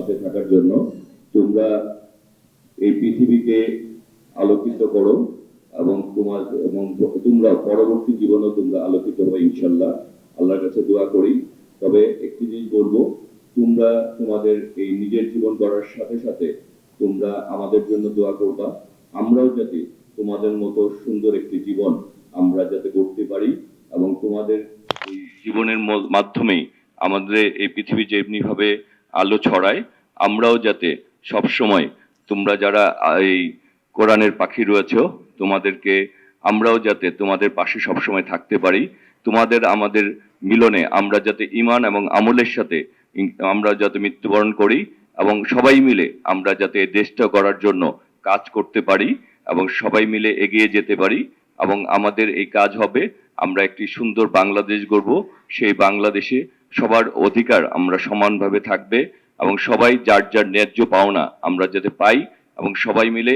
পাশে থাকার জন্য। তোমরা এই পৃথিবীকে আলোকিত করো এবং তোমরা পরবর্তী জীবনে তোমরা আলোকিত হবে ইনশাল্লাহ। আল্লাহর কাছে দোয়া করি। তবে একটি জিনিস বলবো, তোমরা তোমাদের এই নিজের জীবন গড়ার সাথে সাথে তোমরা আমাদের জন্য দোয়া করবা। আমরাও যাতে তোমাদের মতো সুন্দর একটি জীবন আমরা যাতে গড়তে পারি এবং তোমাদের এই জীবনের মাধ্যমেই আমাদের এই পৃথিবী যেমনি ভাবে আলো ছড়ায়, আমরাও যাতে সব সময় তোমরা যারা এই কোরআনের পাখি রয়েছে তোমাদেরকে আমরাও যাতে তোমাদের পাশে সবসময় থাকতে পারি। তোমাদের আমাদের মিলনে আমরা যাতে ঈমান এবং আমলের সাথে আমরা যাতে মৃত্যুবরণ করি এবং সবাই মিলে আমরা যাতে দেশটা গড়ার জন্য কাজ করতে পারি এবং সবাই মিলে এগিয়ে যেতে পারি এবং আমাদের এই কাজ হবে আমরা একটি সুন্দর বাংলাদেশ গড়ব। সেই বাংলাদেশে সবার অধিকার আমরা সমানভাবে থাকবে এবং সবাই যার যার ন্যায্য পাওনা আমরা যাতে পাই এবং সবাই মিলে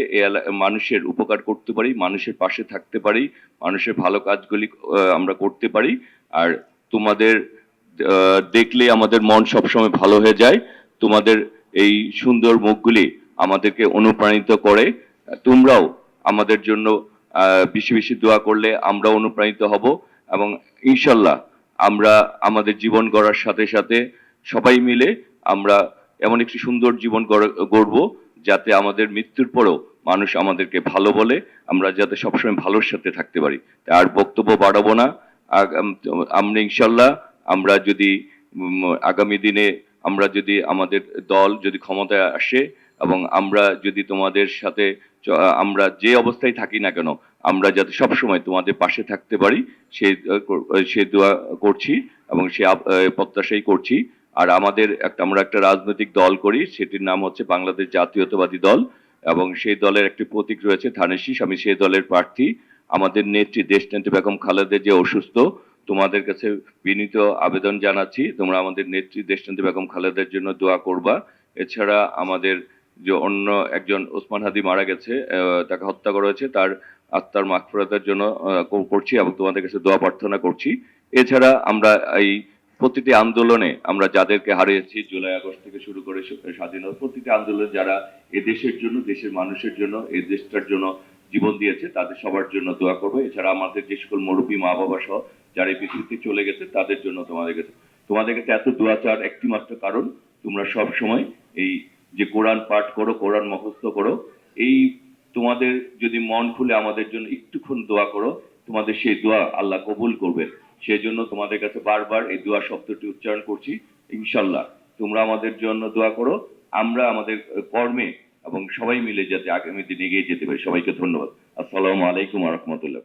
মানুষের উপকার করতে পারি, মানুষের পাশে থাকতে পারি, মানুষের ভালো কাজগুলি আমরা করতে পারি। আর তোমাদের দেখলে আমাদের মন সবসময় ভালো হয়ে যায়। তোমাদের এই সুন্দর মুখগুলি আমাদেরকে অনুপ্রাণিত করে। তোমরাও আমাদের জন্য বেশি বেশি দোয়া করলে আমরা অনুপ্রাণিত হব এবং ইনশাল্লাহ আমরা আমাদের জীবন গড়ার সাথে সাথে সবাই মিলে আমরা এমন একটি সুন্দর জীবন গড়ব যাতে আমাদের মৃত্যুর পরেও মানুষ আমাদেরকে ভালো বলে, আমরা যাতে সবসময় ভালোর সাথে থাকতে পারি। আর বক্তব্য বাড়াবো না। আমরা ইনশাল্লাহ আমরা যদি আগামী দিনে আমরা যদি আমাদের দল যদি ক্ষমতায় আসে এবং আমরা যদি তোমাদের সাথে আমরা যে অবস্থায় থাকি না কেন আমরা যাতে সবসময় তোমাদের পাশে থাকতে পারি সেই দোয়া করছি এবং সে প্রত্যাশাই করছি। আর আমরা একটা রাজনৈতিক দল করি, সেটির নাম হচ্ছে বাংলাদেশ জাতীয়তাবাদী দল এবং সেই দলের একটি প্রতীক রয়েছে ধানের শীষ। আমি সেই দলের প্রার্থী। আমাদের নেত্রী দেশনেত্রী বেগম খালেদা যে অসুস্থ, তোমাদের কাছে বিনীত আবেদন জানাচ্ছি তোমরা আমাদের নেত্রী দেশনেত্রী বেগম খালেদার জন্য দোয়া করবা। এছাড়া আমাদের যে অন্য একজন ওসমান হাদি মারা গেছে, তাকে হত্যা করা হয়েছে, তার আত্মার মাগফিরাতের জন্য করছি এবং তোমাদের কাছে দোয়া প্রার্থনা করছি। এছাড়া আমরা এই প্রতিটি আন্দোলনে আমরা যাদেরকে হারিয়েছি, জুলাই আগস্ট থেকে শুরু করে স্বাধীনতা, প্রতিটি আন্দোলনে যারা এ দেশের জন্য, দেশের মানুষের জন্য, এই দেশটার জন্য জীবন দিয়েছে তাদের সবার জন্য দোয়া করবো। এছাড়া আমাদের যে সকল মুরব্বী মা বাবা সহ যারা এই পৃথিবীতে চলে গেছে তাদের জন্য তোমাদের কাছে এত দোয়া চাওয়ার একটি মাত্র কারণ, তোমরা সব সময় এই যে কোরআন পাঠ করো, কোরআন মুখস্থ করো, এই তোমাদের যদি মন খুলে আমাদের জন্য একটুক্ষণ দোয়া করো, তোমাদের সেই দোয়া আল্লাহ কবুল করবেন। সেই জন্য তোমাদের কাছে বারবার এই দোয়া শব্দটি উচ্চারণ করছি। ইনশাল্লাহ তোমরা আমাদের জন্য দোয়া করো, আমরা আমাদের কর্মে এবং সবাই মিলে যাতে আগামী দিনে এগিয়ে যেতে পারি। সবাইকে ধন্যবাদ। আসসালামু আলাইকুম ওয়া রাহমাতুল্লাহ।